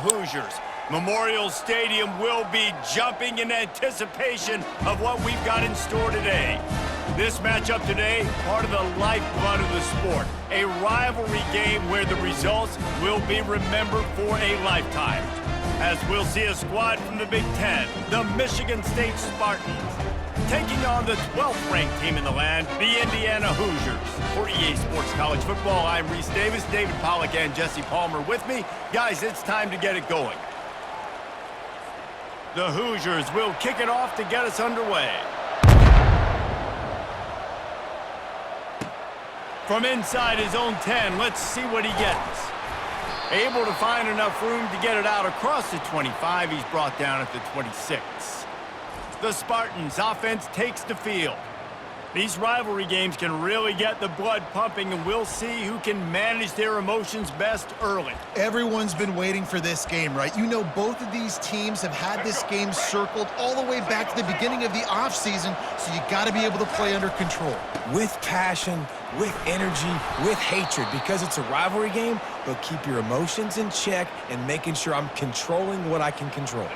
Hoosiers. Memorial Stadium will be jumping in anticipation of what we've got in store today. This matchup today, part of the lifeblood of the sport. A rivalry game where the results will be remembered for a lifetime. As we'll see a squad from the Big Ten, the Michigan State Spartans, taking on the 12th ranked team in the land, the Indiana Hoosiers. For EA Sports College Football, I'm Reese Davis, David Pollack and Jesse Palmer with me. Guys, it's time to get it going. The Hoosiers will kick it off to get us underway. From inside his own 10, let's see what he gets. Able to find enough room to get it out across the 25. He's brought down at the 26. The Spartans' offense takes the field. These rivalry games can really get the blood pumping, and we'll see who can manage their emotions best early. Everyone's been waiting for this game, right? You know, both of these teams have had this game circled all the way back to the beginning of the offseason, so you got to be able to play under control. With passion, with energy, with hatred, because it's a rivalry game, but keep your emotions in check and making sure I'm controlling what I can control.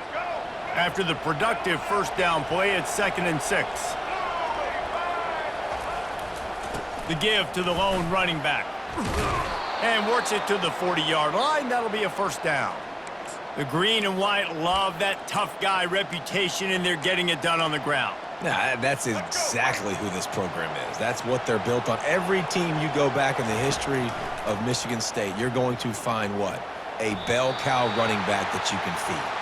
After the productive first down play, it's 2nd and 6. The give to the lone running back. And works it to the 40-yard line. That'll be a first down. The green and white love that tough guy reputation, and they're getting it done on the ground. Nah, that's exactly who this program is. That's what they're built on. Every team you go back in the history of Michigan State, you're going to find what? A bell cow running back that you can feed.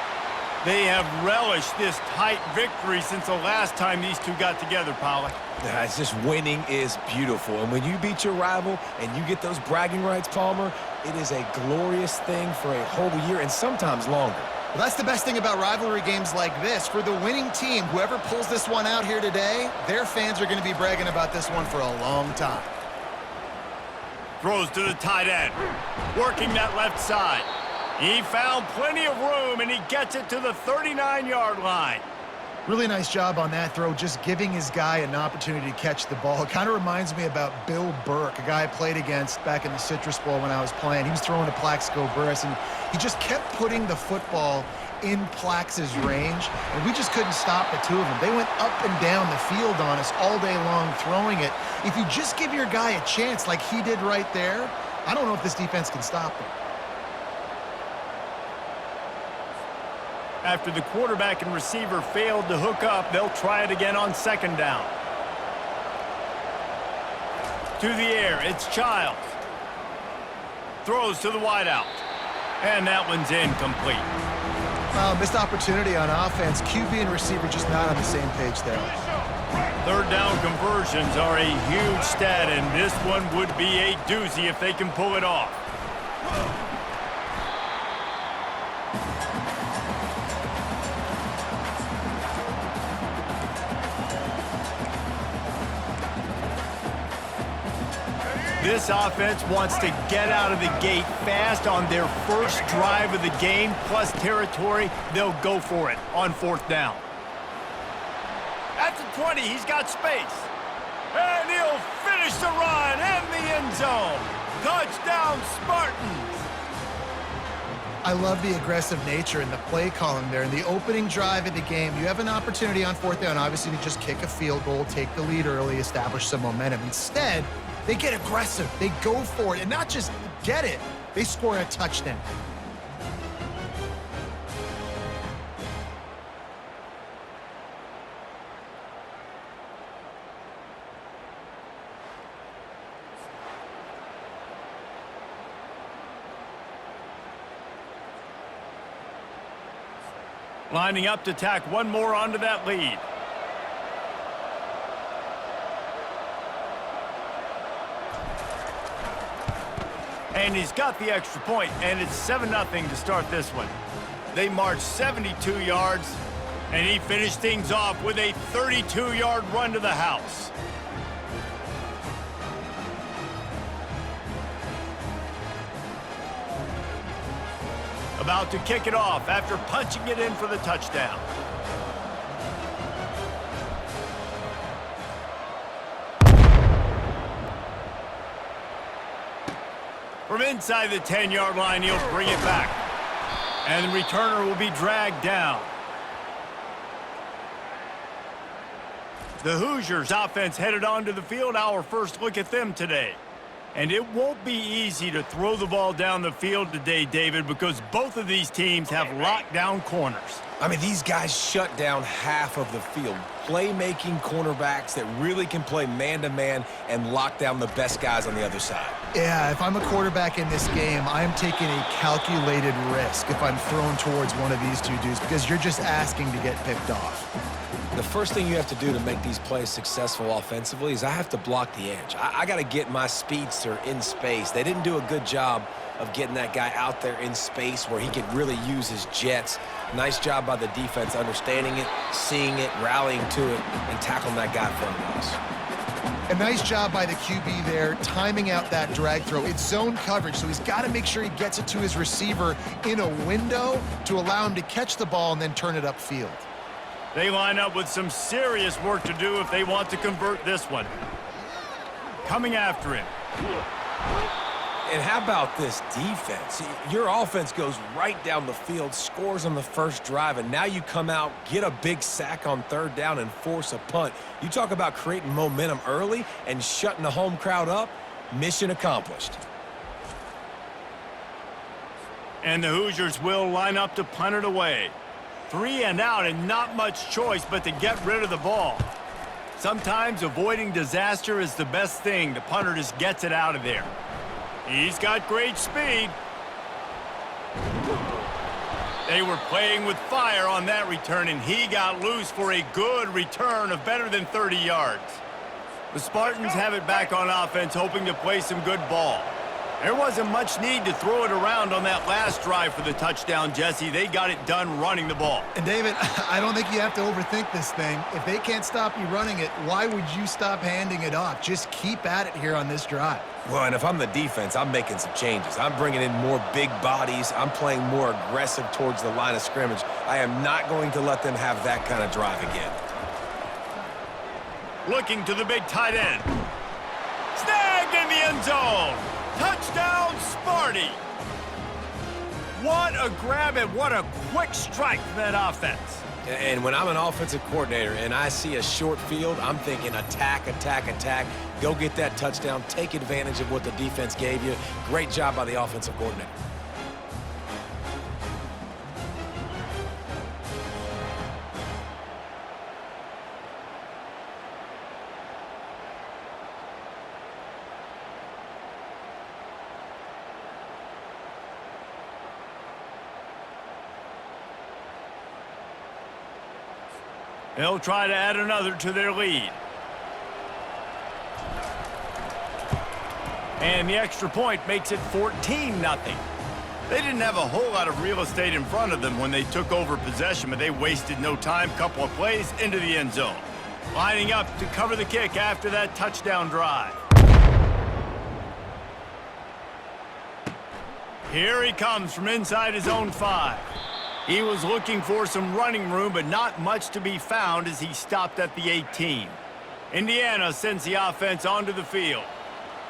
They have relished this tight victory since the last time these two got together, Pollack. It's just winning is beautiful. And when you beat your rival and you get those bragging rights, Palmer, it is a glorious thing for a whole year and sometimes longer. Well, that's the best thing about rivalry games like this. For the winning team, whoever pulls this one out here today, their fans are going to be bragging about this one for a long time. Throws to the tight end, working that left side. He found plenty of room, and he gets it to the 39-yard line. Really nice job on that throw, just giving his guy an opportunity to catch the ball. It kind of reminds me about Bill Burke, a guy I played against back in the Citrus Bowl when I was playing. He was throwing to Plaxico Burress, and he just kept putting the football in Plax's range, and we just couldn't stop the two of them. They went up and down the field on us all day long throwing it. If you just give your guy a chance like he did right there, I don't know if this defense can stop him. After the quarterback and receiver failed to hook up, they'll try it again on 2nd down. To the air, it's Childs. Throws to the wideout. And that one's incomplete. Missed opportunity on offense. QB and receiver just not on the same page there. 3rd down conversions are a huge stat, and this one would be a doozy if they can pull it off. This offense wants to get out of the gate fast on their first drive of the game, plus territory. They'll go for it on 4th down. At the 20, he's got space. And he'll finish the run in the end zone. Touchdown, Spartans. I love the aggressive nature in the play column there. In the opening drive of the game, you have an opportunity on 4th down, obviously, to just kick a field goal, take the lead early, establish some momentum. Instead, they get aggressive. They go for it. And not just get it, they score a touchdown. Lining up to tack one more onto that lead. And he's got the extra point, and it's 7-0 to start this one. They marched 72 yards, and he finished things off with a 32-yard run to the house. About to kick it off after punching it in for the touchdown. From inside the 10-yard line, he'll bring it back. And the returner will be dragged down. The Hoosiers offense headed onto the field. Our first look at them today. And it won't be easy to throw the ball down the field today, David, because both of these teams have lockdown corners. I mean, these guys shut down half of the field. Playmaking cornerbacks that really can play man-to-man and lock down the best guys on the other side. Yeah, if I'm a quarterback in this game, I'm taking a calculated risk if I'm thrown towards one of these two dudes because you're just asking to get picked off. The first thing you have to do to make these plays successful offensively is I have to block the edge. I got to get my speedster in space. They didn't do a good job of getting that guy out there in space where he could really use his jets. Nice job by the defense understanding it, seeing it, rallying to it, and tackling that guy in front of us. A nice job by the QB there, timing out that drag throw. It's zone coverage, so he's got to make sure he gets it to his receiver in a window to allow him to catch the ball and then turn it upfield. They line up with some serious work to do if they want to convert this one. Coming after him. And how about this defense? Your offense goes right down the field, scores on the first drive, and now you come out, get a big sack on third down, and force a punt. You talk about creating momentum early and shutting the home crowd up. Mission accomplished. And the Hoosiers will line up to punt it away. 3 and out and not much choice but to get rid of the ball. Sometimes avoiding disaster is the best thing. The punter just gets it out of there. He's got great speed. They were playing with fire on that return, and he got loose for a good return of better than 30 yards. The Spartans have it back on offense, hoping to play some good ball. There wasn't much need to throw it around on that last drive for the touchdown, Jesse. They got it done running the ball. And David, I don't think you have to overthink this thing. If they can't stop you running it, why would you stop handing it off? Just keep at it here on this drive. Well, and if I'm the defense, I'm making some changes. I'm bringing in more big bodies. I'm playing more aggressive towards the line of scrimmage. I am not going to let them have that kind of drive again. Looking to the big tight end. Snagged in the end zone. Touchdown, Sparty. What a grab and what a quick strike for that offense. And when I'm an offensive coordinator and I see a short field, I'm thinking attack, attack, attack. Go get that touchdown. Take advantage of what the defense gave you. Great job by the offensive coordinator. They'll try to add another to their lead. And the extra point makes it 14-0. They didn't have a whole lot of real estate in front of them when they took over possession, but they wasted no time. Couple of plays into the end zone. Lining up to cover the kick after that touchdown drive. Here he comes from inside his own 5. He was looking for some running room, but not much to be found as he stopped at the 18. Indiana sends the offense onto the field.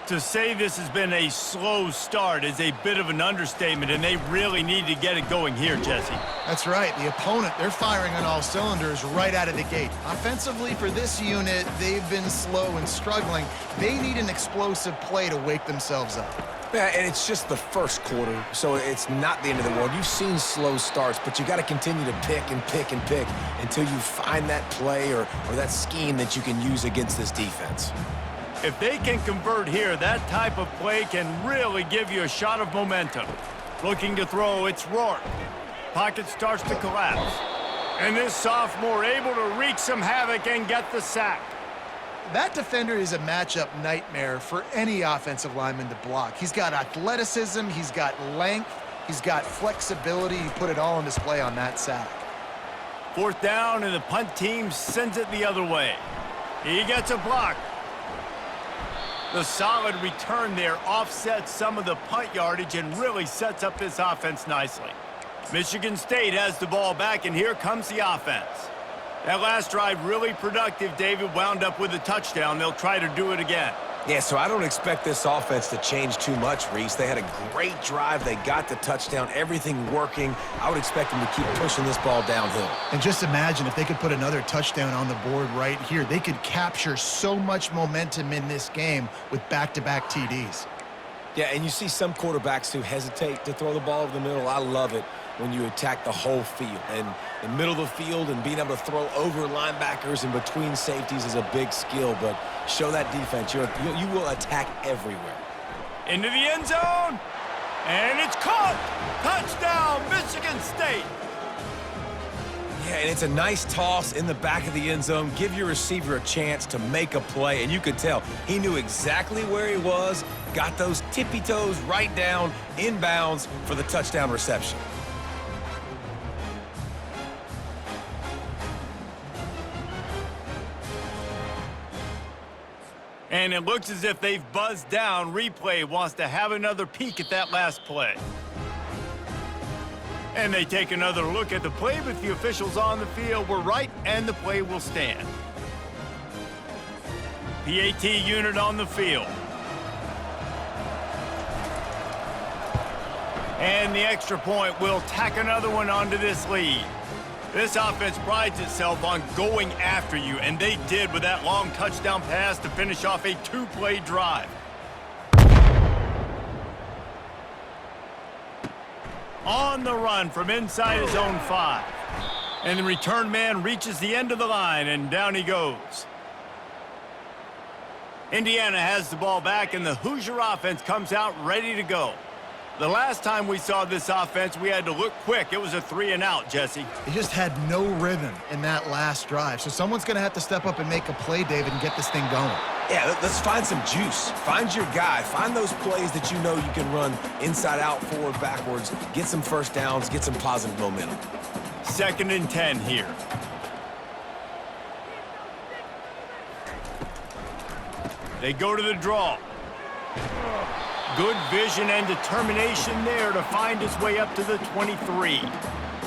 To say this has been a slow start is a bit of an understatement, and they really need to get it going here, Jesse. That's right. The opponent, they're firing on all cylinders right out of the gate. Offensively, for this unit, they've been slow and struggling. They need an explosive play to wake themselves up. Yeah, and it's just the first quarter, so it's not the end of the world. You've seen slow starts, but you got to continue to pick and pick and pick until you find that play or that scheme that you can use against this defense. If they can convert here, that type of play can really give you a shot of momentum. Looking to throw, it's Rourke. Pocket starts to collapse. And this sophomore able to wreak some havoc and get the sack. That defender is a matchup nightmare for any offensive lineman to block. He's got athleticism, he's got length, he's got flexibility. He put it all on display on that sack. 4th down, and the punt team sends it the other way. He gets a block. The solid return there offsets some of the punt yardage and really sets up this offense nicely. Michigan State has the ball back, and here comes the offense. That last drive really productive. David wound up with a touchdown. They'll try to do it again. Yeah, so I don't expect this offense to change too much, Reese. They had a great drive. They got the touchdown, everything working. I would expect them to keep pushing this ball downhill. And just imagine if they could put another touchdown on the board right here. They could capture so much momentum in this game with back-to-back TDs. Yeah, and you see some quarterbacks who hesitate to throw the ball over the middle. I love it when you attack the whole field. And the middle of the field and being able to throw over linebackers and between safeties is a big skill. But show that defense. You will attack everywhere. Into the end zone. And it's caught. Touchdown, Michigan State. Yeah, and it's a nice toss in the back of the end zone. Give your receiver a chance to make a play, and you could tell he knew exactly where he was, got those tippy toes right down, inbounds for the touchdown reception. And it looks as if they've buzzed down. Replay wants to have another peek at that last play. And they take another look at the play, but the officials on the field were right, and the play will stand. PAT unit on the field. And the extra point will tack another one onto this lead. This offense prides itself on going after you, and they did with that long touchdown pass to finish off a two-play drive. On the run from inside his own 5. And the return man reaches the end of the line, and down he goes. Indiana has the ball back, and the Hoosier offense comes out ready to go. The last time we saw this offense, we had to look quick. It was a 3-and-out, Jesse. They just had no rhythm in that last drive. So someone's going to have to step up and make a play, David, and get this thing going. Yeah, let's find some juice. Find your guy. Find those plays that you know you can run inside out, forward, backwards. Get some first downs. Get some positive momentum. 2nd and 10 here. They go to the draw. Good vision and determination there to find his way up to the 23.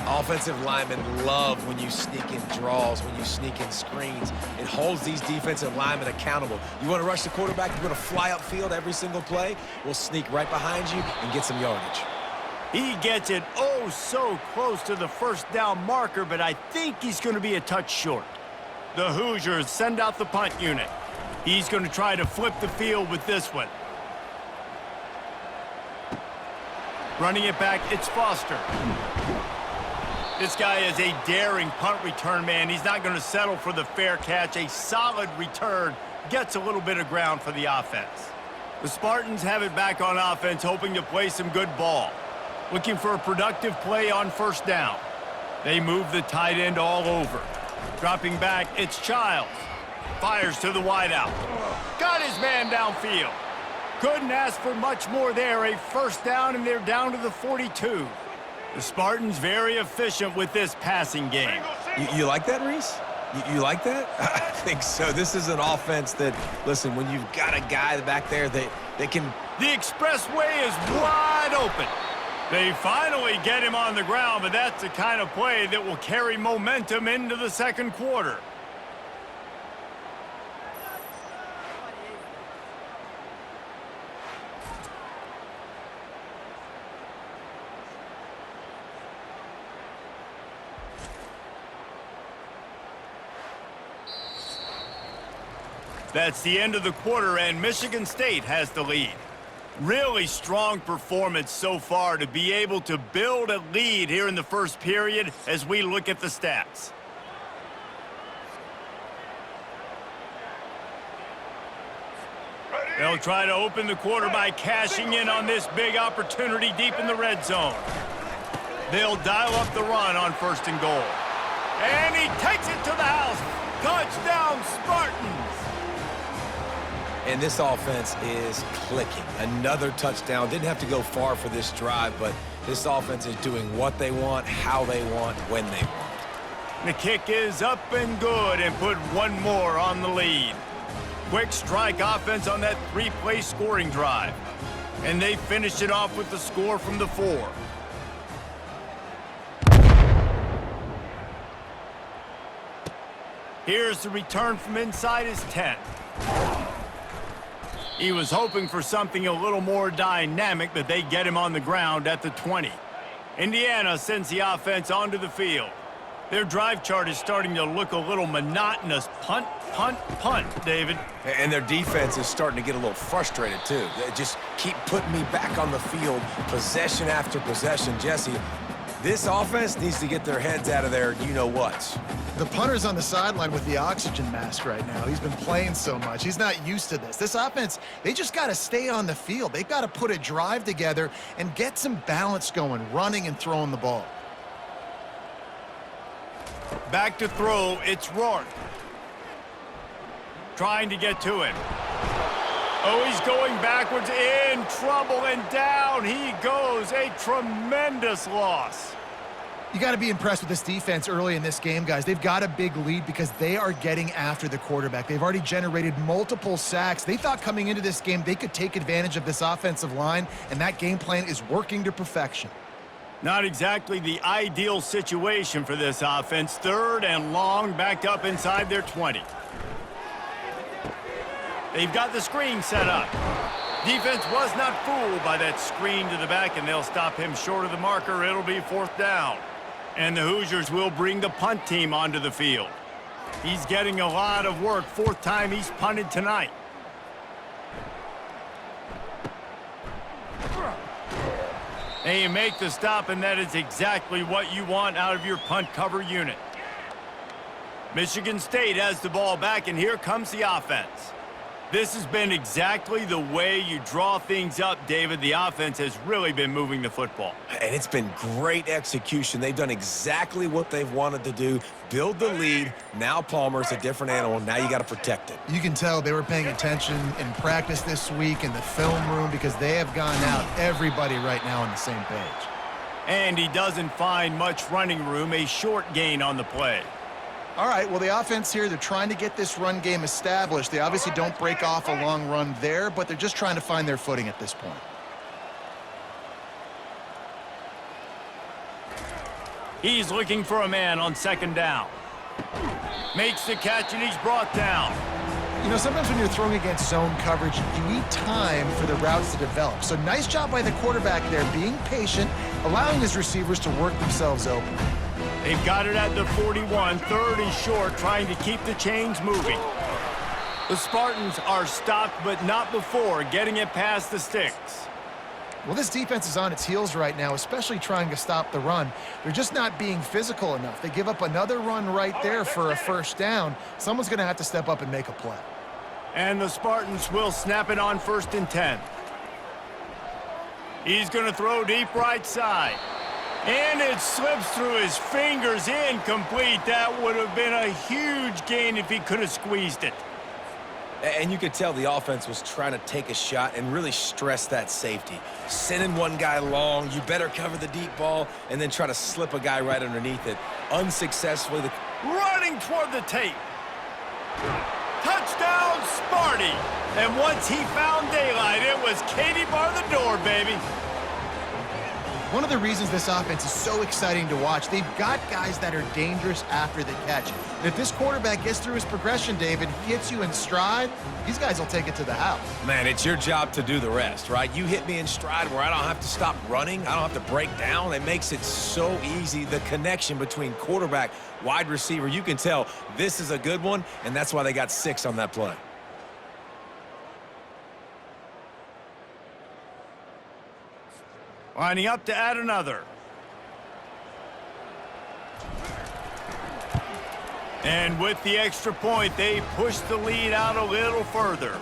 Offensive linemen love when you sneak in draws, when you sneak in screens. It holds these defensive linemen accountable. You want to rush the quarterback, you want to fly upfield every single play, we'll sneak right behind you and get some yardage. He gets it oh so close to the first down marker, but I think he's going to be a touch short. The Hoosiers send out the punt unit. He's going to try to flip the field with this one. Running it back, it's Foster. This guy is a daring punt return man. He's not going to settle for the fair catch. A solid return gets a little bit of ground for the offense. The Spartans have it back on offense, hoping to play some good ball. Looking for a productive play on first down. They move the tight end all over. Dropping back, it's Childs. Fires to the wideout. Got his man downfield. Couldn't ask for much more there. A first down, and they're down to the 42. The Spartans very efficient with this passing game. You like that, Reese? You like that? I think so. This is an offense that, listen, when you've got a guy back there they can... The expressway is wide open. They finally get him on the ground, but that's the kind of play that will carry momentum into the second quarter. That's the end of the quarter, and Michigan State has the lead. Really strong performance so far to be able to build a lead here in the first period as we look at the stats. They'll try to open the quarter by cashing in on this big opportunity deep in the red zone. They'll dial up the run on 1st and goal. And he takes it to the house. Touchdown, Spartans! And this offense is clicking. Another touchdown. Didn't have to go far for this drive, but this offense is doing what they want, how they want, when they want. The kick is up and good, and put one more on the lead. Quick strike offense on that 3-play scoring drive. And they finish it off with the score from the 4. Here's the return from inside his 10. He was hoping for something a little more dynamic, but they get him on the ground at the 20. Indiana sends the offense onto the field. Their drive chart is starting to look a little monotonous. Punt, punt, punt, David. And their defense is starting to get a little frustrated, too. They just keep putting me back on the field, possession after possession. Jesse, this offense needs to get their heads out of their you-know-whats. The punter's on the sideline with the oxygen mask right now. He's been playing so much. He's not used to this. This offense, they just got to stay on the field. They've got to put a drive together and get some balance going, running and throwing the ball. Back to throw, it's Rourke. Trying to get to him. Oh, he's going backwards, in trouble, and down he goes. A tremendous loss. You got to be impressed with this defense early in this game, guys. They've got a big lead because they are getting after the quarterback. They've already generated multiple sacks. They thought coming into this game they could take advantage of this offensive line, and that game plan is working to perfection. Not exactly the ideal situation for this offense. 3rd and long, backed up inside their 20. They've got the screen set up. Defense was not fooled by that screen to the back, and they'll stop him short of the marker. It'll be 4th down. And the Hoosiers will bring the punt team onto the field. He's getting a lot of work. 4th time he's punted tonight. And you make the stop, and that is exactly what you want out of your punt cover unit. Michigan State has the ball back, and here comes the offense. This has been exactly the way you draw things up, David. The offense has really been moving the football. And it's been great execution. They've done exactly what they've wanted to do. Build the lead. Now Palmer's a different animal. Now you got to protect it. You can tell they were paying attention in practice this week in the film room because they have gone out, everybody right now on the same page. And he doesn't find much running room, a short gain on the play. All right, well, the offense here, they're trying to get this run game established. They obviously don't break off a long run there, but they're just trying to find their footing at this point. He's looking for a man on 2nd down. Makes the catch, and he's brought down. You know, sometimes when you're throwing against zone coverage, you need time for the routes to develop. So nice job by the quarterback there, being patient, allowing his receivers to work themselves open. They've got it at the 41, 3rd and short, trying to keep the chains moving. The Spartans are stopped, but not before getting it past the sticks. Well, this defense is on its heels right now, especially trying to stop the run. They're just not being physical enough. They give up another run right there for a 1st down. Someone's going to have to step up and make a play. And the Spartans will snap it on 1st and 10. He's going to throw deep right side. And it slips through his fingers, incomplete. That would have been a huge gain if he could have squeezed it. And you could tell the offense was trying to take a shot and really stress that safety. Sending one guy long, you better cover the deep ball, and then try to slip a guy right underneath it. Unsuccessfully. Running toward the tape. Touchdown, Sparty. And once he found daylight, it was Katie bar the door, baby. One of the reasons this offense is so exciting to watch, they've got guys that are dangerous after the catch. And if this quarterback gets through his progression, David, hits you in stride, these guys will take it to the house. Man, it's your job to do the rest, right? You hit me in stride where I don't have to stop running. I don't have to break down. It makes it so easy. The connection between quarterback, wide receiver, you can tell this is a good one, and that's why they got 6 on that play. Lining up to add another. And with the extra point, they push the lead out a little further.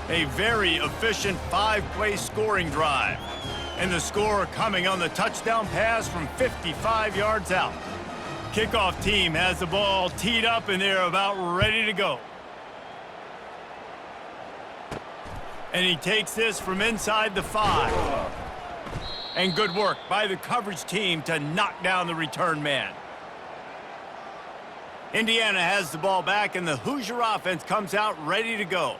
A very efficient 5-play scoring drive. And the score coming on the touchdown pass from 55 yards out. Kickoff team has the ball teed up, and they're about ready to go. And he takes this from inside the 5. And good work by the coverage team to knock down the return man. Indiana has the ball back, and the Hoosier offense comes out ready to go.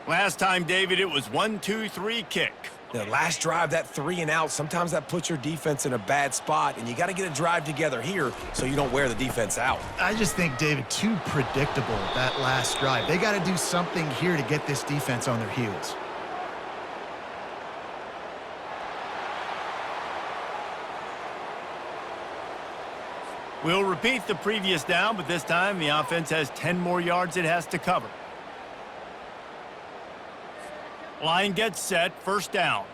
Last time, David, it was 1-2-3 kick. The last drive, that 3 and out, sometimes that puts your defense in a bad spot, and you got to get a drive together here so you don't wear the defense out. I just think, David, too predictable that last drive. They got to do something here to get this defense on their heels. We'll repeat the previous down, but this time the offense has 10 more yards it has to cover. Line gets set, first down.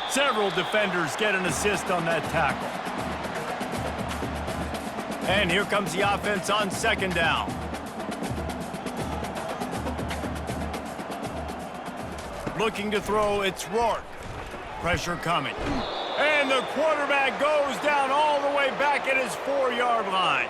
Several defenders get an assist on that tackle. And here comes the offense on second down. Looking to throw, it's Rourke. Pressure coming. And the quarterback goes down all the way back at his 4-yard line.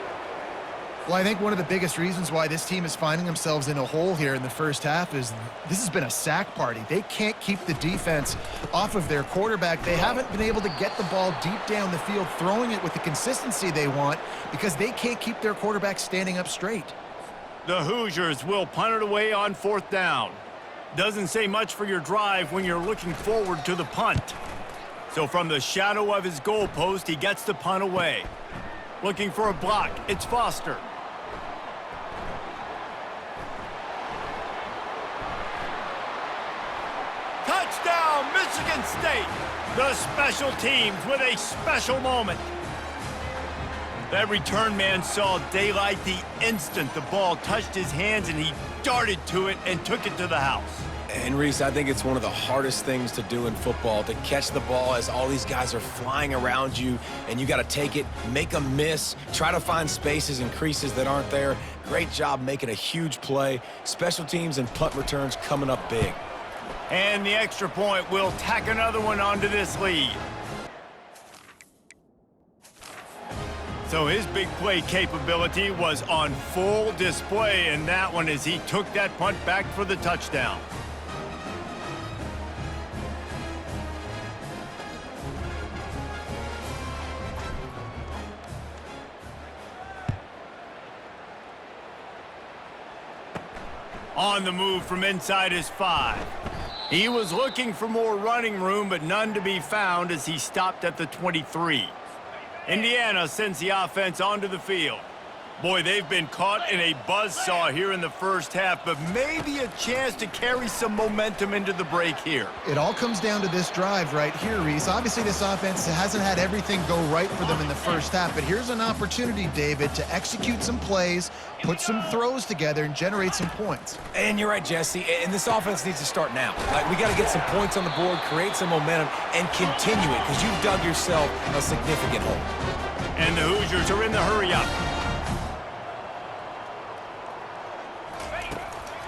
Well, I think one of the biggest reasons why this team is finding themselves in a hole here in the first half is this has been a sack party. They can't keep the defense off of their quarterback. They haven't been able to get the ball deep down the field, throwing it with the consistency they want because they can't keep their quarterback standing up straight. The Hoosiers will punt it away on fourth down. Doesn't say much for your drive when you're looking forward to the punt. So from the shadow of his goalpost, he gets the punt away. Looking for a block, it's Foster. Touchdown, Michigan State! The special teams with a special moment. That return man saw daylight the instant the ball touched his hands, and he darted to it and took it to the house. And Reese, I think it's one of the hardest things to do in football, to catch the ball as all these guys are flying around you, and you got to take it, make them miss, try to find spaces and creases that aren't there. Great job making a huge play. Special teams and punt returns coming up big. And the extra point will tack another one onto this lead. So his big play capability was on full display in that one as he took that punt back for the touchdown. On the move from inside his 5. He was looking for more running room, but none to be found as he stopped at the 23. Indiana sends the offense onto the field. Boy, they've been caught in a buzzsaw here in the first half, but maybe a chance to carry some momentum into the break here. It all comes down to this drive right here, Reese. Obviously, this offense hasn't had everything go right for them in the first half, but here's an opportunity, David, to execute some plays, put some throws together, and generate some points. And you're right, Jesse, and this offense needs to start now. Like, we got to get some points on the board, create some momentum, and continue it, because you've dug yourself a significant hole. And the Hoosiers are in the hurry-up.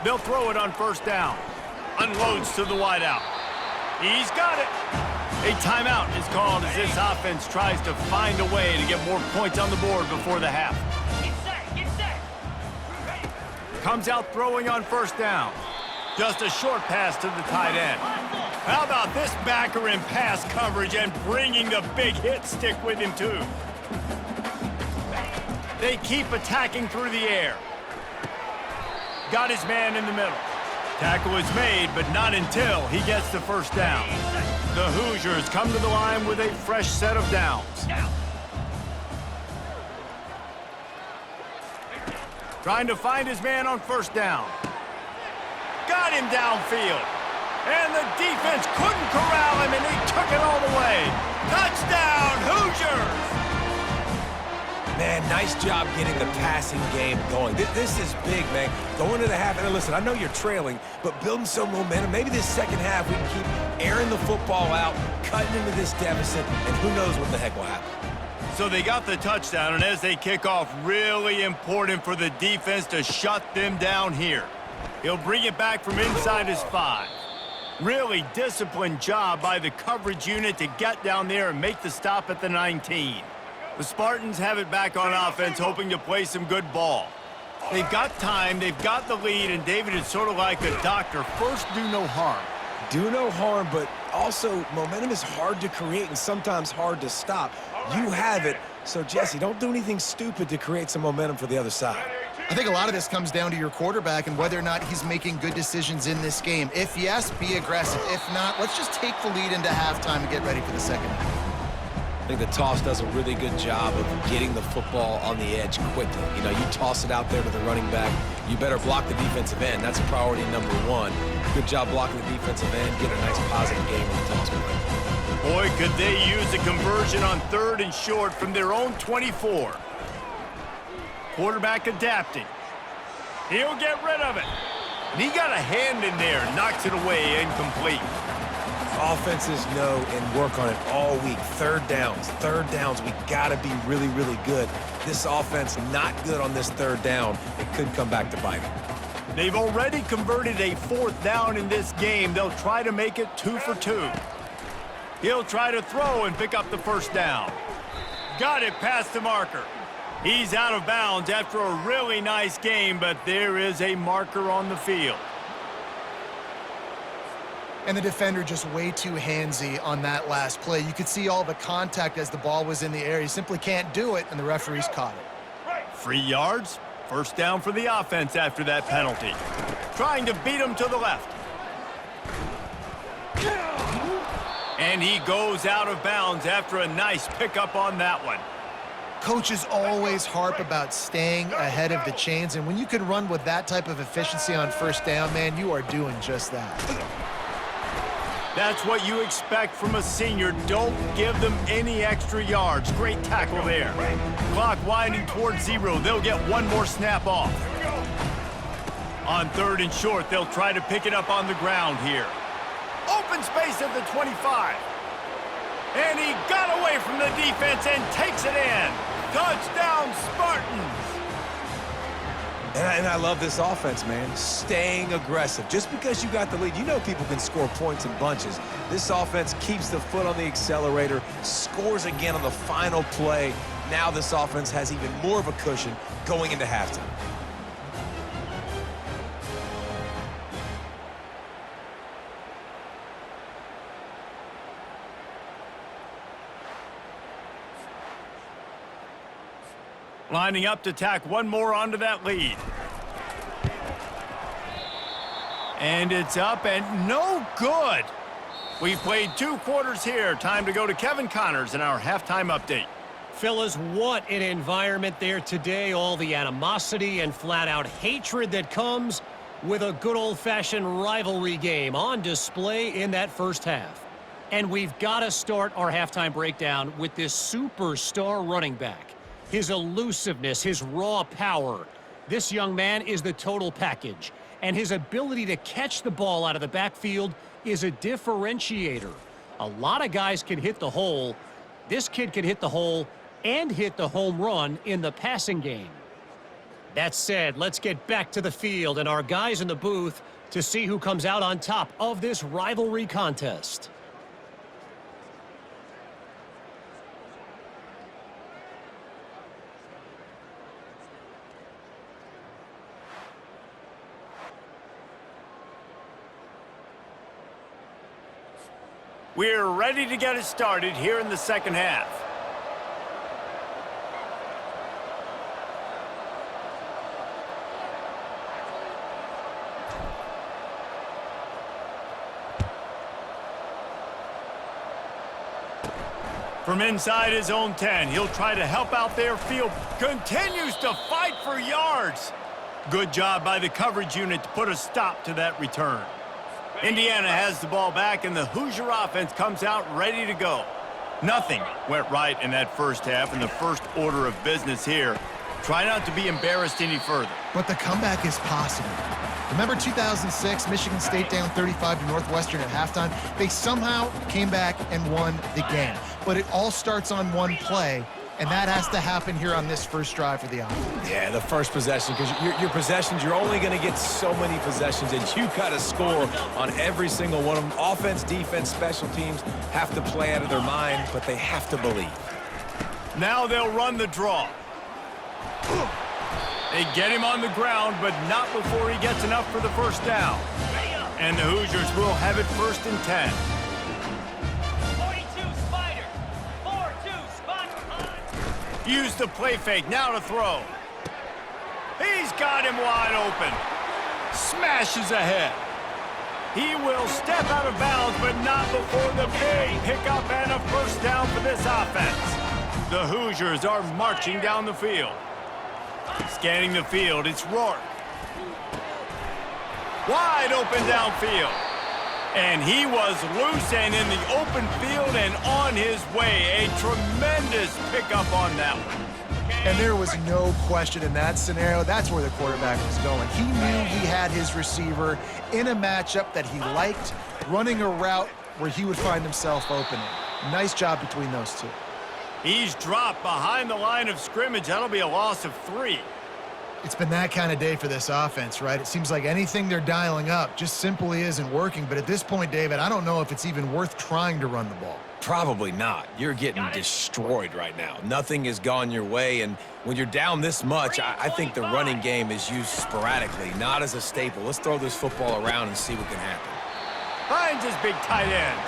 They'll throw it on first down. Unloads to the wideout. He's got it. A timeout is called as this offense tries to find a way to get more points on the board before the half. Get set. Comes out throwing on first down. Just a short pass to the tight end. How about this backer in pass coverage and bringing the big hit stick with him too? They keep attacking through the air. Got his man in the middle. Tackle is made, but not until he gets the first down. The Hoosiers come to the line with a fresh set of downs. Trying to find his man on first down. Got him downfield. And the defense couldn't corral him, and he took it all the way. Touchdown, Hoosiers! Man, nice job getting the passing game going. This is big, man. Going to the half, and listen, I know you're trailing, but building some momentum. Maybe this second half we can keep airing the football out, cutting into this deficit, and who knows what the heck will happen. So they got the touchdown, and as they kick off, really important for the defense to shut them down here. He'll bring it back from inside his 5. Really disciplined job by the coverage unit to get down there and make the stop at the 19. The Spartans have it back on offense, hoping to play some good ball. They've got time, they've got the lead, and David is sort of like a doctor. First, do no harm. Do no harm, but also momentum is hard to create and sometimes hard to stop. You have it, so Jesse, don't do anything stupid to create some momentum for the other side. I think a lot of this comes down to your quarterback and whether or not he's making good decisions in this game. If yes, be aggressive. If not, let's just take the lead into halftime and get ready for the second half. I think the toss does a really good job of getting the football on the edge quickly. You know, you toss it out there to the running back, you better block the defensive end. That's priority number one. Good job blocking the defensive end, get a nice positive game on the toss play. Boy, could they use a conversion on 3rd and short from their own 24. Quarterback adapting. He'll get rid of it. And he got a hand in there, knocks it away, incomplete. Offenses know and work on it all week. Third downs, we got to be really, really good. This offense not good on this 3rd down. It could come back to bite them. They've already converted a 4th down in this game. They'll try to make it 2 for 2. He'll try to throw and pick up the 1st down. Got it past the marker. He's out of bounds after a really nice game, but there is a marker on the field. And the defender just way too handsy on that last play. You could see all the contact as the ball was in the air. He simply can't do it, and the referees caught it. 3 yards, 1st down for the offense after that penalty. Trying to beat him to the left. And he goes out of bounds after a nice pickup on that one. Coaches always harp about staying ahead of the chains, and when you can run with that type of efficiency on 1st down, man, you are doing just that. That's what you expect from a senior. Don't give them any extra yards. Great tackle there. Clock winding towards 0. They'll get one more snap off. On 3rd and short, they'll try to pick it up on the ground here. Open space at the 25. And he got away from the defense and takes it in. Touchdown, Spartans. And I love this offense, man. Staying aggressive. Just because you got the lead, you know people can score points in bunches. This offense keeps the foot on the accelerator, scores again on the final play. Now this offense has even more of a cushion going into halftime. Lining up to tack one more onto that lead. And it's up and no good. We've played 2 quarters here. Time to go to Kevin Connors in our halftime update. Fellas, what an environment there today. All the animosity and flat-out hatred that comes with a good old-fashioned rivalry game on display in that first half. And we've got to start our halftime breakdown with this superstar running back. His elusiveness, his raw power. This young man is the total package. And his ability to catch the ball out of the backfield is a differentiator. A lot of guys can hit the hole. This kid can hit the hole and hit the home run in the passing game. That said, let's get back to the field and our guys in the booth to see who comes out on top of this rivalry contest. We're ready to get it started here in the second half. From inside his own 10, he'll try to help out their field. Continues to fight for yards. Good job by the coverage unit to put a stop to that return. Indiana has the ball back, and the Hoosier offense comes out ready to go. Nothing went right in that first half, and the first order of business here. Try not to be embarrassed any further. But the comeback is possible. Remember 2006, Michigan State down 35 to Northwestern at halftime? They somehow came back and won the game. But it all starts on one play, and that has to happen here on this first drive for the offense. Yeah, the first possession, because your possessions, you're only going to get so many possessions, and you got to score on every single one of them. Offense, defense, special teams have to play out of their mind, but they have to believe. Now they'll run the draw. They get him on the ground, but not before he gets enough for the first down. And the Hoosiers will have it 1st and 10. 42 Spider. 4-2 spot behind. Use the play fake, now to throw. He's got him wide open. Smashes ahead. He will step out of bounds, but not before the big pickup and a first down for this offense. The Hoosiers are marching down the field. Scanning the field, it's Rourke. Wide open downfield. And he was loose and in the open field and on his way. A tremendous pickup on that one. And there was no question in that scenario. That's where the quarterback was going. He knew he had his receiver in a matchup that he liked, running a route where he would find himself opening. Nice job between those two. He's dropped behind the line of scrimmage. That'll be a loss of 3. It's been that kind of day for this offense, right? It seems like anything they're dialing up just simply isn't working. But at this point, David, I don't know if it's even worth trying to run the ball. Probably not. You're getting destroyed right now. Nothing has gone your way, and when you're down this much, I think the running game is used sporadically, not as a staple. Let's throw this football around and see what can happen. Finds his big tight end.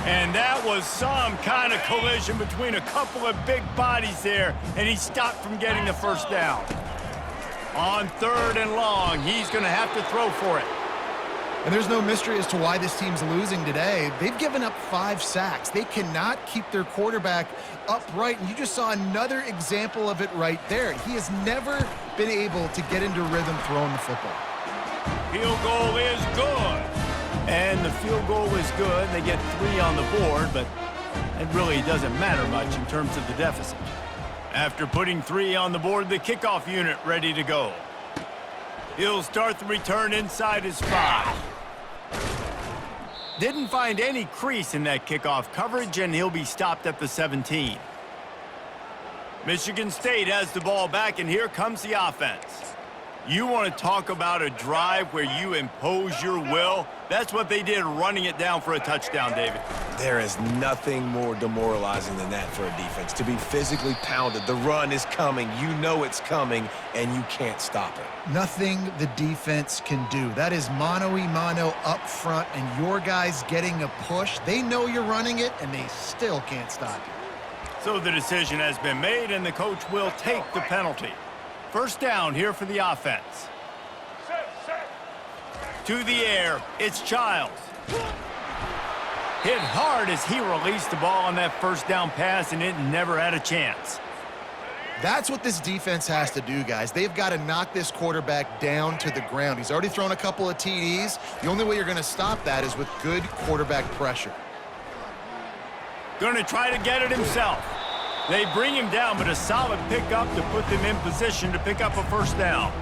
And that was some kind of collision between a couple of big bodies there, and he stopped from getting the first down. On 3rd and long, he's going to have to throw for it. And there's no mystery as to why this team's losing today. They've given up 5 sacks. They cannot keep their quarterback upright, and you just saw another example of it right there. He has never been able to get into rhythm throwing the football. Field goal is good. And the field goal is good. They get 3 on the board, but it really doesn't matter much in terms of the deficit. After putting 3 on the board, the kickoff unit ready to go. He'll start the return inside his 5. Didn't find any crease in that kickoff coverage, and he'll be stopped at the 17. Michigan State has the ball back, and here comes the offense. You want to talk about a drive where you impose your will? That's what they did, running it down for a touchdown, David. There is nothing more demoralizing than that for a defense, to be physically pounded. The run is coming. You know it's coming, and you can't stop it. Nothing the defense can do. That is mano-a-mano up front, and your guys getting a push. They know you're running it, and they still can't stop you. So the decision has been made, and the coach will take the penalty. First down here for the offense. To the air, it's Childs. Hit hard as he released the ball on that first down pass, and it never had a chance. That's what this defense has to do, guys. They've got to knock this quarterback down to the ground. He's already thrown a couple of TDs. The only way you're going to stop that is with good quarterback pressure. Going to try to get it himself. They bring him down, but a solid pickup to put them in position to pick up a first down.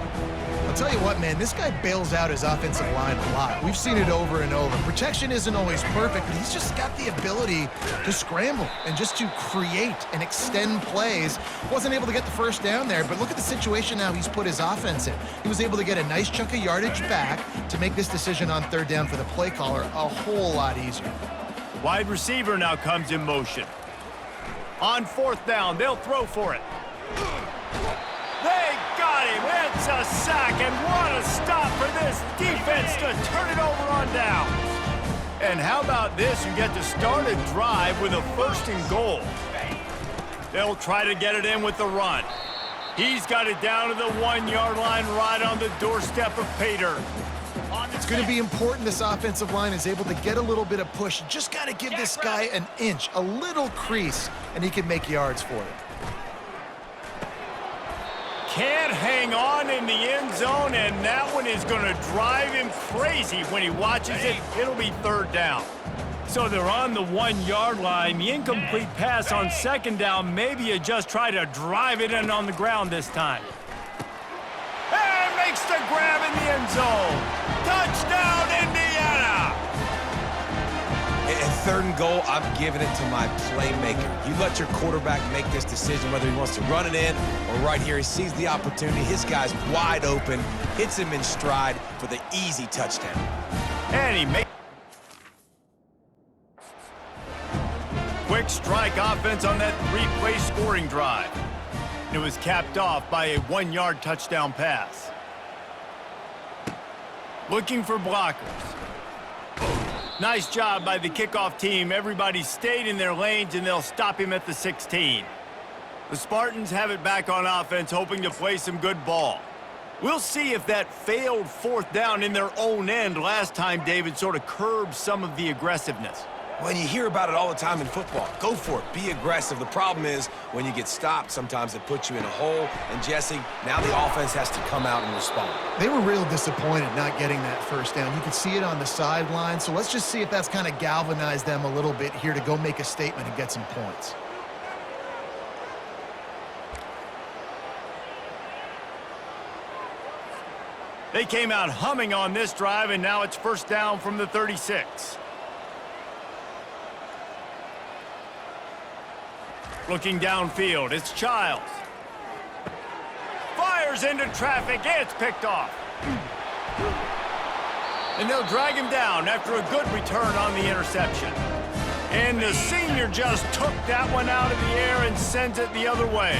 I'll tell you what, man, this guy bails out his offensive line a lot. We've seen it over and over. Protection isn't always perfect, but he's just got the ability to scramble and just to create and extend plays. Wasn't able to get the first down there, but look at the situation now he's put his offense in. He was able to get a nice chunk of yardage back to make this decision on 3rd down for the play caller a whole lot easier. Wide receiver now comes in motion. On 4th down, they'll throw for it. They got him. It's a sack, and what a stop for this defense to turn it over on downs. And how about this? You get to start a drive with a 1st and goal. They'll try to get it in with the run. He's got it down to the 1-yard line right on the doorstep of Pater. It's going to be important this offensive line is able to get a little bit of push. Just got to give this guy an inch, a little crease, and he can make yards for it. Can't hang on in the end zone, and that one is going to drive him crazy when he watches it. It'll be 3rd down. So they're on the 1-yard line. The incomplete pass on 2nd down. Maybe you just try to drive it in on the ground this time. And makes the grab in the end zone. Touchdown, Indiana! At 3rd and goal, I'm giving it to my playmaker. You let your quarterback make this decision, whether he wants to run it in or right here. He sees the opportunity. His guy's wide open, hits him in stride for the easy touchdown. And he makes quick strike offense on that 3-play scoring drive. It was capped off by a 1-yard touchdown pass. Looking for blockers. Nice job by the kickoff team. Everybody stayed in their lanes, and they'll stop him at the 16. The Spartans have it back on offense, hoping to play some good ball. We'll see if that failed fourth down in their own end last time, David, sort of curbed some of the aggressiveness. When you hear about it all the time in football, go for it. Be aggressive. The problem is when you get stopped, sometimes it puts you in a hole. And, Jesse, now the offense has to come out and respond. They were real disappointed not getting that first down. You could see it on the sideline. So let's just see if that's kind of galvanized them a little bit here to go make a statement and get some points. They came out humming on this drive, and now it's first down from the 36. Looking downfield, it's Childs. Fires into traffic, it's picked off. And they'll drag him down after a good return on the interception. And the senior just took that one out of the air and sends it the other way.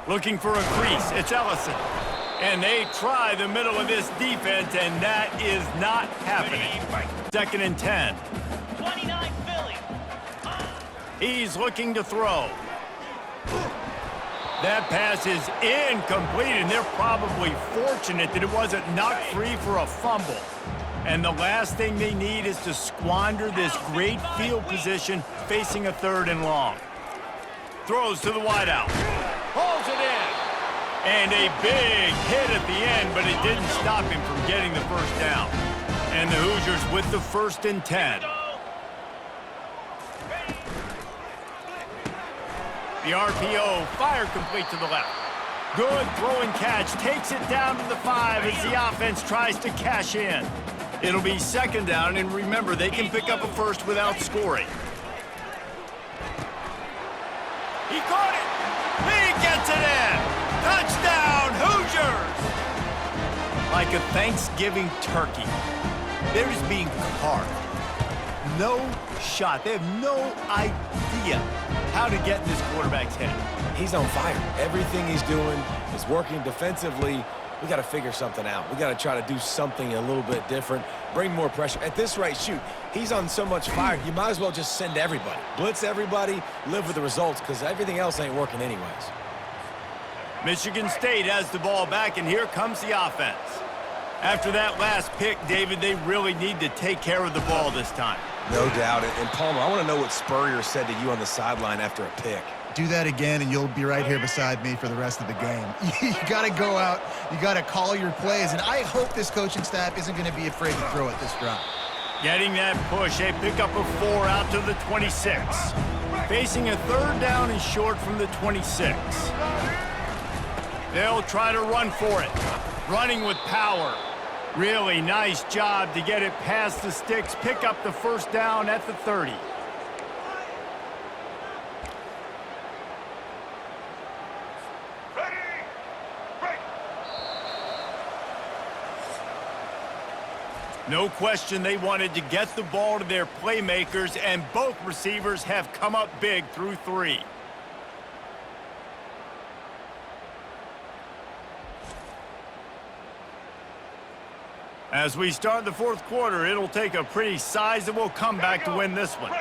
Looking for a crease, it's Ellison. And they try the middle of this defense, and that is not happening. 2nd and 10. 29 Philly. He's looking to throw. That pass is incomplete, and they're probably fortunate that it wasn't knocked free for a fumble. And the last thing they need is to squander this great field position facing a 3rd and long. Throws to the wideout. Pulls it in. And a big hit at the end, but it didn't stop him from getting the first down. And the Hoosiers with the 1st and 10. The RPO, fire complete to the left. Good throwing catch, takes it down to the 5 as the offense tries to cash in. It'll be 2nd down, and remember, they can pick up a first without scoring. He caught it. He gets it in. Touchdown, Hoosiers! Like a Thanksgiving turkey, they're just being carved. No shot. They have no idea how to get in this quarterback's head. He's on fire. Everything he's doing is working defensively. We got to figure something out. We got to try to do something a little bit different, bring more pressure. At this rate, shoot, he's on so much fire, you might as well just send everybody. Blitz everybody, live with the results, because everything else ain't working anyways. Michigan State has the ball back, and here comes the offense. After that last pick, David, they really need to take care of the ball this time. No doubt. And Palmer, I want to know what Spurrier said to you on the sideline after a pick. Do that again, and you'll be right here beside me for the rest of the game. You got to go out. You got to call your plays, and I hope this coaching staff isn't going to be afraid to throw it this drive. Getting that push, a pickup of 4 out to the 26. Facing a 3rd down and short from the 26. They'll try to run for it. Running with power. Really nice job to get it past the sticks. Pick up the 1st down at the 30. No question they wanted to get the ball to their playmakers, and both receivers have come up big through 3. As we start the 4th quarter, it'll take a pretty sizable comeback to win this one.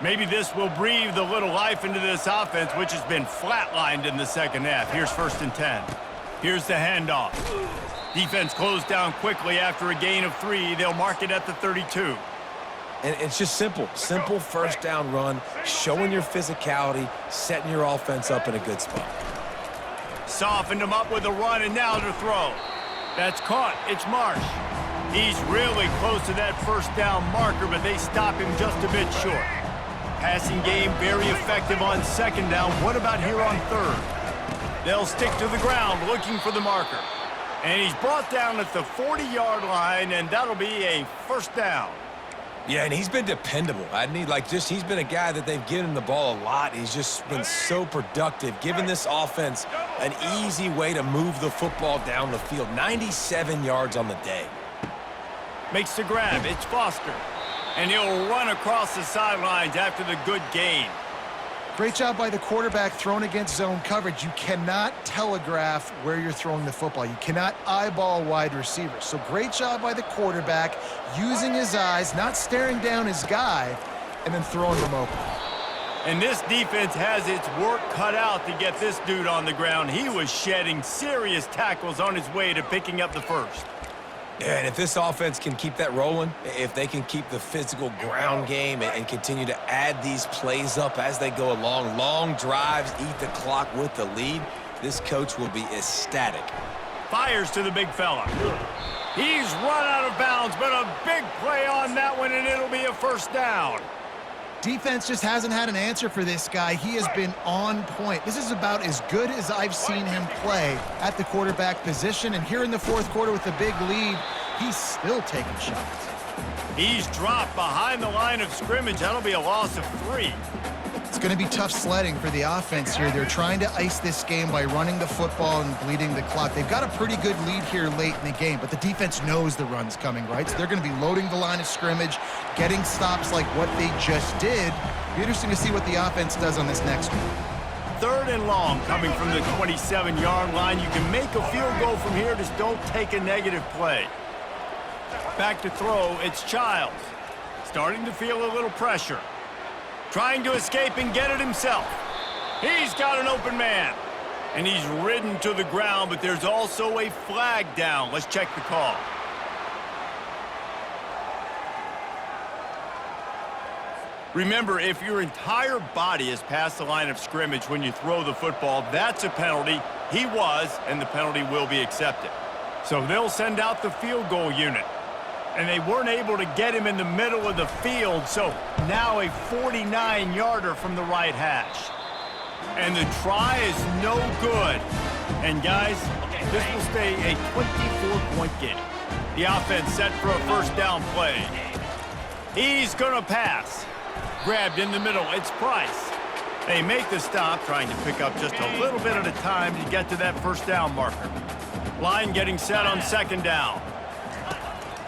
Maybe this will breathe a little life into this offense, which has been flatlined in the 2nd half. Here's 1st and 10. Here's the handoff. Defense closed down quickly after a gain of 3. They'll mark it at the 32. And it's just simple. Simple 1st down run, showing your physicality, setting your offense up in a good spot. Softened him up with a run, and now to throw. That's caught. It's Marsh. He's really close to that 1st down marker, but they stop him just a bit short. Passing game very effective on 2nd down. What about here on 3rd? They'll stick to the ground looking for the marker. And he's brought down at the 40-yard line, and that'll be a 1st down. Yeah, and he's been dependable. He's been a guy that they've given him the ball a lot. He's just been so productive, giving this offense an easy way to move the football down the field. 97 yards on the day. Makes the grab. It's Foster. And he'll run across the sidelines after the good gain. Great job by the quarterback thrown against zone coverage. You cannot telegraph where you're throwing the football. You cannot eyeball wide receivers. So great job by the quarterback using his eyes, not staring down his guy, and then throwing them open. And this defense has its work cut out to get this dude on the ground. He was shedding serious tackles on his way to picking up the first. Yeah, and if this offense can keep that rolling, if they can keep the physical ground game and continue to add these plays up as they go along, long drives, eat the clock with the lead, this coach will be ecstatic. Fires to the big fella. He's run out of bounds, but a big play on that one, and it'll be a first down. Defense just hasn't had an answer for this guy. He has been on point. This is about as good as I've seen him play at the quarterback position. And here in the fourth quarter with the big lead, he's still taking shots. He's dropped behind the line of scrimmage. That'll be a loss of 3. It's going to be tough sledding for the offense here. They're trying to ice this game by running the football and bleeding the clock. They've got a pretty good lead here late in the game, but the defense knows the run's coming, right? So they're going to be loading the line of scrimmage, getting stops like what they just did. Be interesting to see what the offense does on this next one. 3rd and long coming from the 27-yard line. You can make a field goal from here. Just don't take a negative play. Back to throw, it's Childs. Starting to feel a little pressure. Trying to escape and get it himself. He's got an open man. And he's ridden to the ground, but there's also a flag down. Let's check the call. Remember, if your entire body is past the line of scrimmage when you throw the football, that's a penalty. He was, and the penalty will be accepted. So they'll send out the field goal unit. And they weren't able to get him in the middle of the field, so now a 49-yarder from the right hash. And the try is no good. And guys, this will stay a 24-point game. The offense set for a first down play. He's gonna pass. Grabbed in the middle, it's Price. They make the stop, trying to pick up just a little bit at a time to get to that first down marker. Line getting set on 2nd down.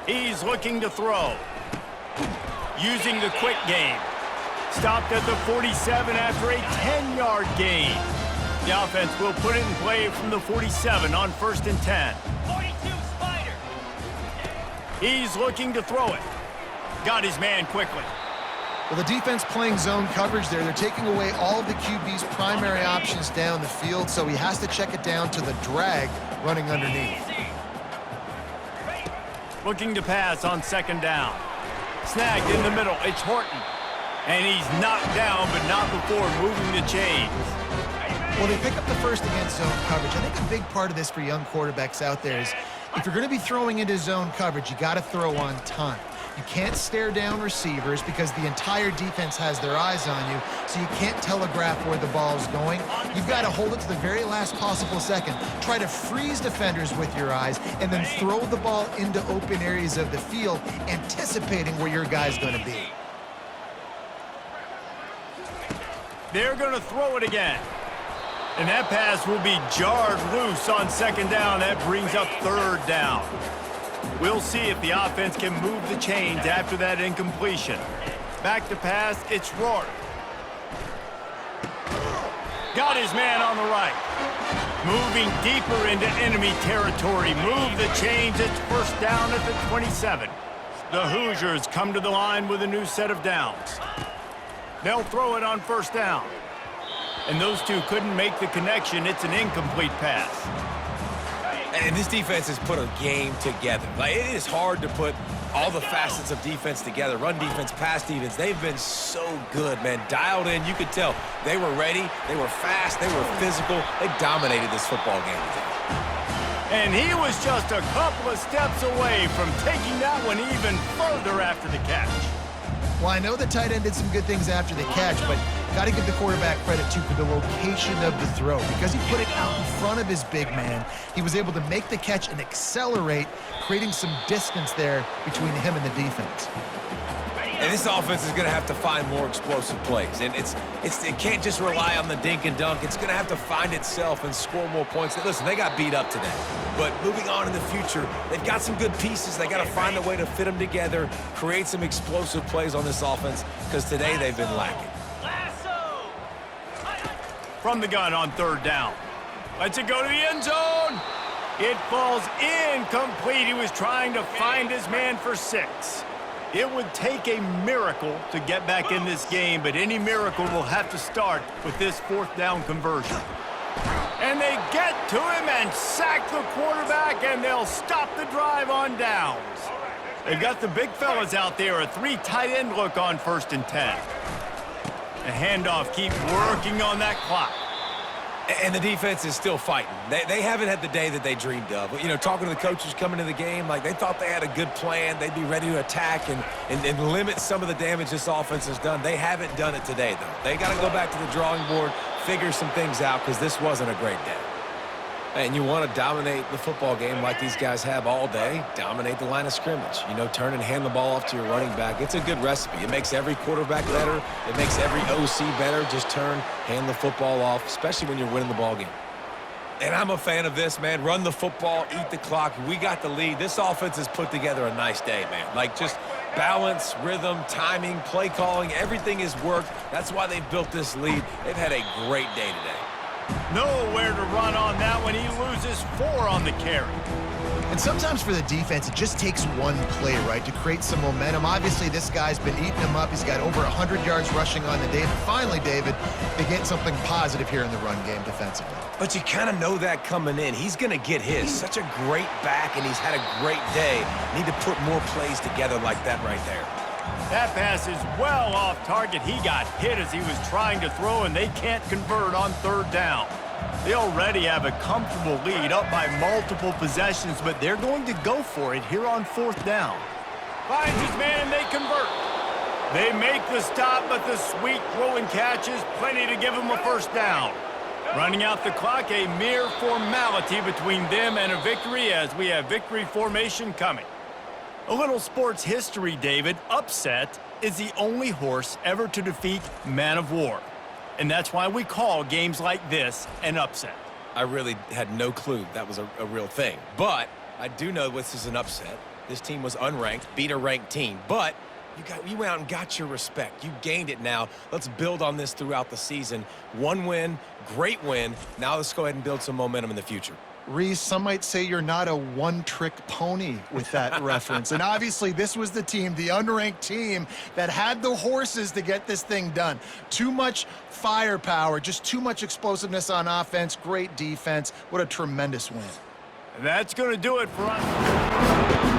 He's looking to throw. Using the quick game. Stopped at the 47 after a 10-yard gain. The offense will put it in play from the 47 on 1st and 10. 42 Spider. He's looking to throw it. Got his man quickly. Well, the defense playing zone coverage there. They're taking away all of the QB's primary options down the field, so he has to check it down to the drag running underneath. Looking to pass on 2nd down. Snagged in the middle. It's Horton. And he's knocked down, but not before moving the chains. Well, they pick up the first against zone coverage. I think a big part of this for young quarterbacks out there is if you're going to be throwing into zone coverage, you got to throw on time. You can't stare down receivers because the entire defense has their eyes on you, so you can't telegraph where the ball is going. You've got to hold it to the very last possible second. Try to freeze defenders with your eyes and then throw the ball into open areas of the field, anticipating where your guy's going to be. They're going to throw it again. And that pass will be jarred loose on 2nd down. That brings up 3rd down. We'll see if the offense can move the chains after that incompletion. Back to pass, it's Rourke. Got his man on the right. Moving deeper into enemy territory. Move the chains, it's 1st down at the 27. The Hoosiers come to the line with a new set of downs. They'll throw it on 1st down. And those two couldn't make the connection. It's an incomplete pass. And this defense has put a game together. Like, it is hard to put all the facets of defense together. Run defense, pass defense. They've been so good, man. Dialed in. You could tell they were ready. They were fast. They were physical. They dominated this football game today. And he was just a couple of steps away from taking that one even further after the catch. Well, I know the tight end did some good things after the catch, but got to give the quarterback credit, too, for the location of the throw. Because he put it out in front of his big man, he was able to make the catch and accelerate, creating some distance there between him and the defense. And this offense is going to have to find more explosive plays. And it can't just rely on the dink and dunk. It's going to have to find itself and score more points. Listen, they got beat up today. But moving on in the future, they've got some good pieces. They got to find a way to fit them together, create some explosive plays on this offense, because today they've been lacking. From the gun on 3rd down. Lets it go to the end zone. It falls incomplete. He was trying to find his man for 6. It would take a miracle to get back in this game, but any miracle will have to start with this fourth down conversion. And they get to him and sack the quarterback, and they'll stop the drive on downs. They've got the big fellas out there, a 3 tight end look on 1st and 10. The handoff, keep working on that clock. And the defense is still fighting. They haven't had the day that they dreamed of. You know, talking to the coaches coming into the game, like they thought they had a good plan. They'd be ready to attack and limit some of the damage this offense has done. They haven't done it today, though. They got to go back to the drawing board, figure some things out, because this wasn't a great day. And you want to dominate the football game like these guys have all day, dominate the line of scrimmage. You know, turn and hand the ball off to your running back. It's a good recipe. It makes every quarterback better. It makes every OC better. Just turn, hand the football off, especially when you're winning the ball game. And I'm a fan of this, man. Run the football, eat the clock. We got the lead. This offense has put together a nice day, man. Like just balance, rhythm, timing, play calling, everything has worked. That's why they've built this lead. They've had a great day today. Nowhere to run on that one. He loses 4 on the carry. And sometimes for the defense, it just takes one play, right, to create some momentum. Obviously, this guy's been eating them up. He's got over 100 yards rushing on the day. But finally, David, they get something positive here in the run game defensively. But you kind of know that coming in. He's going to get his. Such a great back, and he's had a great day. Need to put more plays together like that right there. That pass is well off target. He got hit as he was trying to throw, and they can't convert on 3rd down. They already have a comfortable lead up by multiple possessions, but they're going to go for it here on 4th down. Finds his man, and they convert. They make the stop, but the sweet throw and catch is plenty to give them a 1st down. Running out the clock, a mere formality between them and a victory as we have victory formation coming. A little sports history, David. Upset is the only horse ever to defeat Man of War. And that's why we call games like this an upset. I really had no clue that was a real thing. But I do know this is an upset. This team was unranked, beat a ranked team. But you went out and got your respect. You gained it now. Let's build on this throughout the season. One win, great win. Now let's go ahead and build some momentum in the future. Reese, some might say you're not a one-trick pony with that reference. And obviously, this was the team, the unranked team, that had the horses to get this thing done. Too much firepower, just too much explosiveness on offense, great defense. What a tremendous win. And that's going to do it for us.